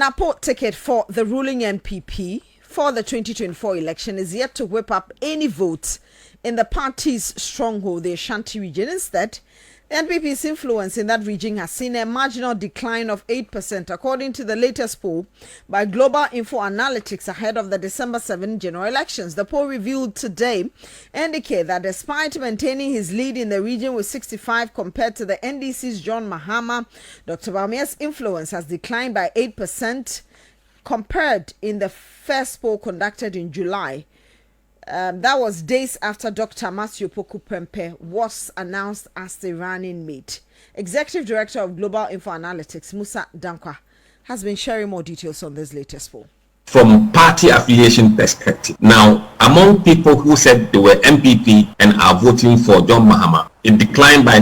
NAPO ticket for the ruling NPP for the 2024 election is yet to whip up any votes in the party's stronghold, the Ashanti region. Instead, the NPP's influence in that region has seen a marginal decline of 8%, according to the latest poll by Global Info Analytics ahead of the December 7 general elections. The poll revealed today indicate that despite maintaining his lead in the region with 65 compared to the NDC's John Mahama, Dr. Bawumia's influence has declined by 8% compared in the first poll conducted in July. That was days after Dr. Matthew Poku Pempe was announced as the running mate. Executive Director of Global Info Analytics, Musa Dankwa, has been sharing more details on this latest poll. From party affiliation perspective, now among people who said they were MPP and are voting for John Mahama, it declined by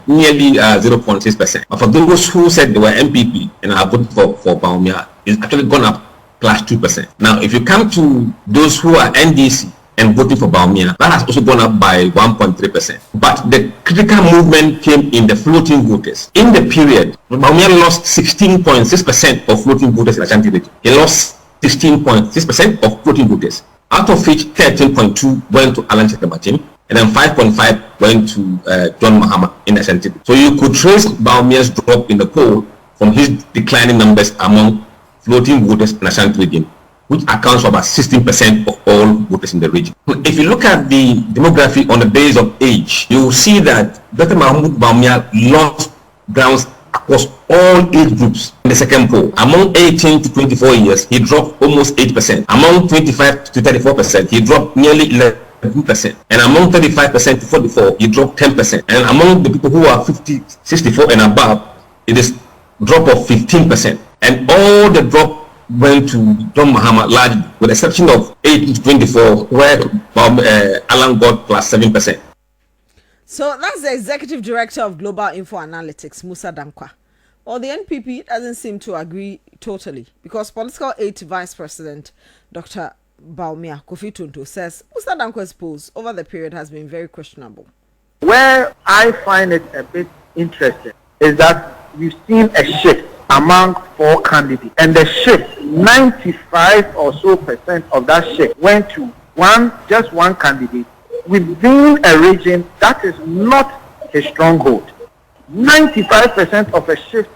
nearly 0.6%. But for those who said they were MPP and are voting for Bawumia, it's actually gone up plus 2%. Now, if you come to those who are NDC and voting for Bawumia, that has also gone up by 1.3%. But the critical movement came in the floating voters. In the period, Bawumia lost 16.6% of floating voters in Ashanti region. He lost 16.6% of floating voters, out of which 13.2 went to Alan Chekamatim, and then 5.5 went to John Mahama in Ashanti. So you could trace Bawumia's drop in the poll from his declining numbers among floating voters in Ashanti region, which accounts for about 16% of all voters in the region. If you look at the demography on the base of age, you will see that Dr. Mahmoud Bawumia lost grounds across all age groups in the second poll. Among 18 to 24 years, he dropped almost 8%. Among 25 to 34%, he dropped nearly 11%. And among 35% to 44, he dropped 10%. And among the people who are 50, 64 and above, it is a drop of 15%. And all the drop went to John Mahama largely, with the exception of 18 to 24, where Alan got plus 7%. So that's the Executive Director of Global Info Analytics, Musa Dankwa. Well, the NPP doesn't seem to agree totally, because Political Aid Vice President Dr. Bawumia Kofi Tonto says Musa Dankwa's polls over the period has been very questionable. Where I find it a bit interesting is that you've seen a shift among four candidates, and the shift, 95 or so % of that shift went to just one candidate within a region that is not his stronghold. 95% of a shift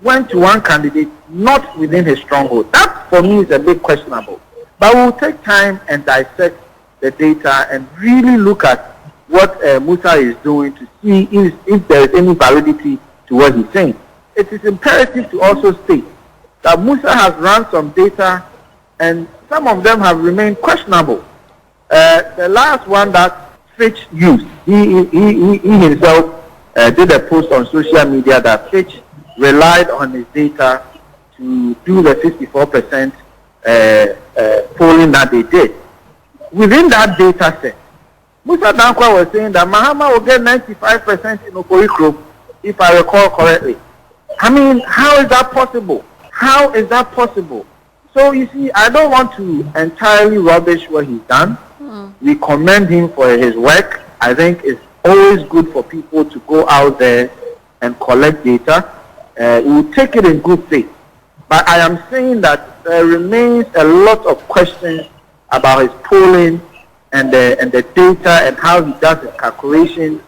went to one candidate not within his stronghold. That for me is a bit questionable. But we'll take time and dissect the data and really look at what Musa is doing to see if there is any validity to what he's saying. It is imperative to also state that Musa has run some data and some of them have remained questionable. The last one that Fitch used, he himself did a post on social media that Fitch relied on his data to do the 54% polling that they did. Within that data set, Musa Dankwa was saying that Mahama will get 95% in Okorikro, if I recall correctly. I mean, how is that possible? How is that possible? So you see, I don't want to entirely rubbish what he's done. We commend him for his work. I think it's always good for people to go out there and collect data. We will take it in good faith. But I am saying that there remains a lot of questions about his polling and the data and how he does his calculations.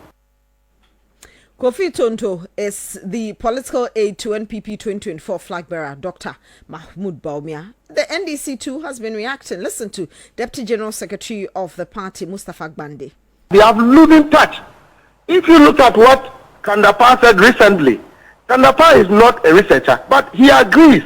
Kofi Tonto is the Political Aid to NPP 2024 flag bearer, Dr. Mahmoud Bawumia. The NDC too has been reacting. Listen to Deputy General Secretary of the party, Mustafa Gbande. They have losing touch. If you look at what Kandapa said recently, Kandapa is not a researcher, but he agrees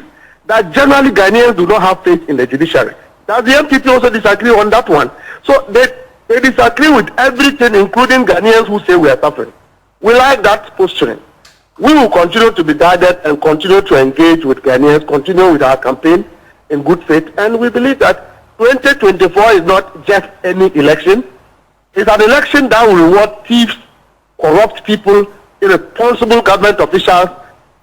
that generally Ghanaians do not have faith in the judiciary. Does the NPP also disagree on that one? So they disagree with everything, including Ghanaians who say we are suffering. We like that posturing. We will continue to be guided and continue to engage with Ghanaians, continue with our campaign in good faith, and we believe that 2024 is not just any election. It's an election that will reward thieves, corrupt people, irresponsible government officials,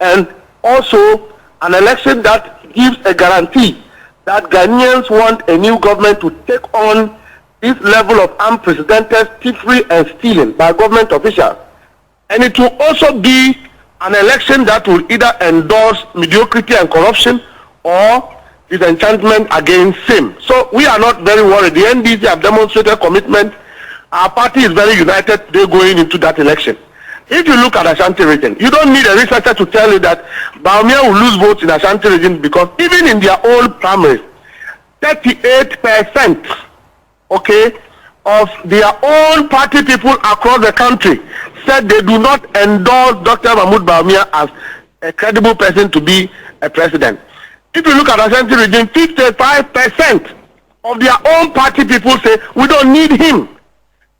and also an election that gives a guarantee that Ghanaians want a new government to take on this level of unprecedented thievery and stealing by government officials. And it will also be an election that will either endorse mediocrity and corruption or disenchantment against him. So we are not very worried. The NDC have demonstrated commitment. Our party is very united today going into that election. If you look at Ashanti region, you don't need a researcher to tell you that Bawumia will lose votes in Ashanti region, because even in their own primaries, 38%, okay, of their own party people across the country said they do not endorse Dr. Mahmoud Bawumia as a credible person to be a president. If you look at Ashanti region, 55% of their own party people say we don't need him.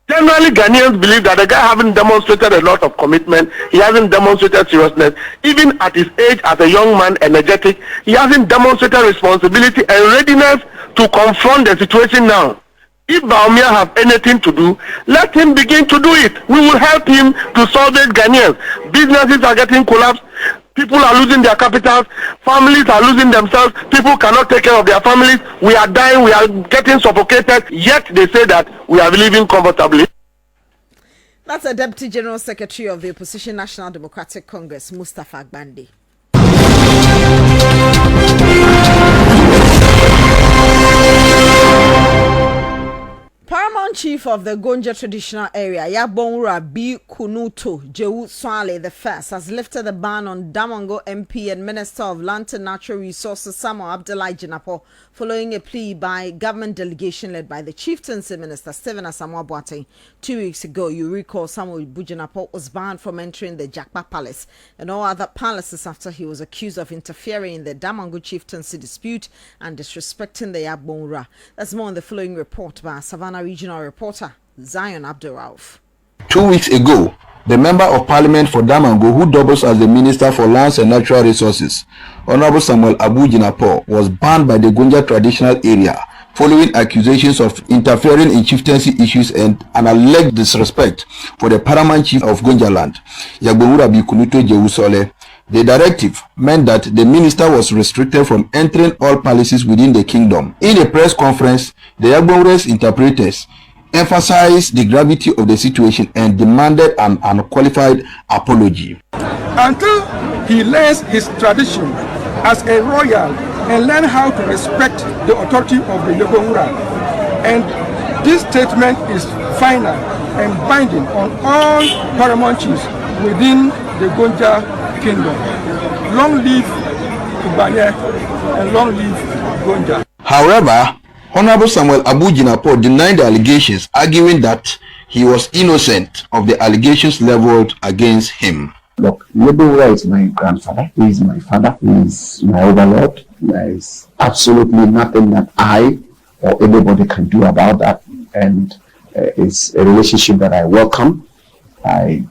Generally, Ghanaians believe that the guy hasn't demonstrated a lot of commitment. He hasn't demonstrated seriousness. Even at his age, as a young man, energetic, he hasn't demonstrated responsibility and readiness to confront the situation now. If Bawumia has anything to do, let him begin to do it. We will help him to salvage Ghanaians. Businesses are getting collapsed. People are losing their capitals. Families are losing themselves. People cannot take care of their families. We are dying. We are getting suffocated. Yet they say that we are living comfortably. That's a Deputy General Secretary of the Opposition National Democratic Congress, Mustafa Agbande. Paramount Chief of the Gonja traditional area, Yagbonra B. Kunuto Jewu Swale I, has lifted the ban on Damongo MP and Minister of Land and Natural Resources Samuel Abdullahi Jinapo following a plea by government delegation led by the Chieftaincy Minister Stephen Asamoah Boateng. 2 weeks ago, you recall Samuel Bujinapo was banned from entering the Jakpa Palace and all other palaces after he was accused of interfering in the Damongo Chieftaincy dispute and disrespecting the Yagbonra. That's more in the following report by Savannah Regional reporter Zion Abdurrauf. 2 weeks ago, the Member of Parliament for Damongo, who doubles as the Minister for Lands and Natural Resources, Honorable Samuel Abu Jinapo, was banned by the Gonja traditional area following accusations of interfering in chieftaincy issues and an alleged disrespect for the Paramount Chief of Gonja land, Yagbonra Bikunuto Jewusole. The directive meant that the minister was restricted from entering all palaces within the kingdom. In a press conference, the Yagbonra's interpreters emphasized the gravity of the situation and demanded an unqualified apology. Until he learns his tradition as a royal and learn how to respect the authority of the Yagbonra, and this statement is final and binding on all paramount chiefs within the Gonja Kingdom. Long live Kubanye and long live Gonja. However, Honorable Samuel Abu Jinapo denied the allegations, arguing that he was innocent of the allegations leveled against him. Look, Yagbonra is my grandfather, he is my father, he is my overlord. There is absolutely nothing that I or anybody can do about that, and it's a relationship that I welcome. I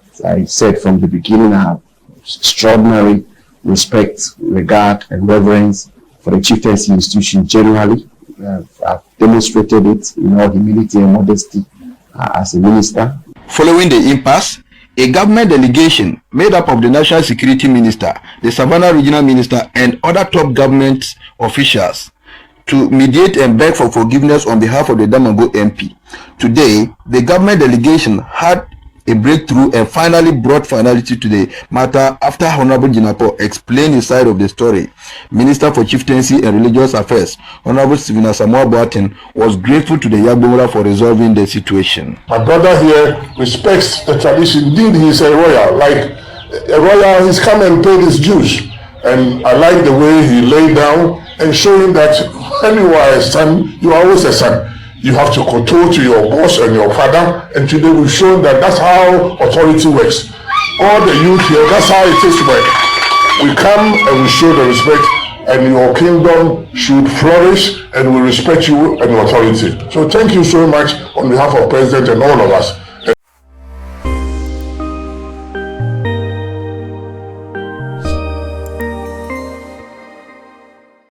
said from the beginning I have extraordinary respect, regard, and reverence for the chieftaincy institution generally. I've demonstrated it in all humility and modesty as a minister. Following the impasse, a government delegation made up of the National Security Minister, the Savannah Regional Minister, and other top government officials to mediate and beg for forgiveness on behalf of the Damongo MP. Today, the government delegation had a breakthrough and finally brought finality to the matter after Honorable Jinapo explained his side of the story. Minister for Chieftaincy and Religious Affairs, Honorable Stephen Asamoah Boateng, was grateful to the Yagbonra for resolving the situation. My brother here respects the tradition. Indeed, he's a royal. Like a royal, he's come and paid his dues. And I like the way he laid down and showing that when you are a son, you are always a son. You have to control to your boss and your father, and today we've shown that that's how authority works. All the youth here, that's how it is to work. We come and we show the respect, and your kingdom should flourish, and we respect you and your authority. So thank you so much on behalf of President and all of us.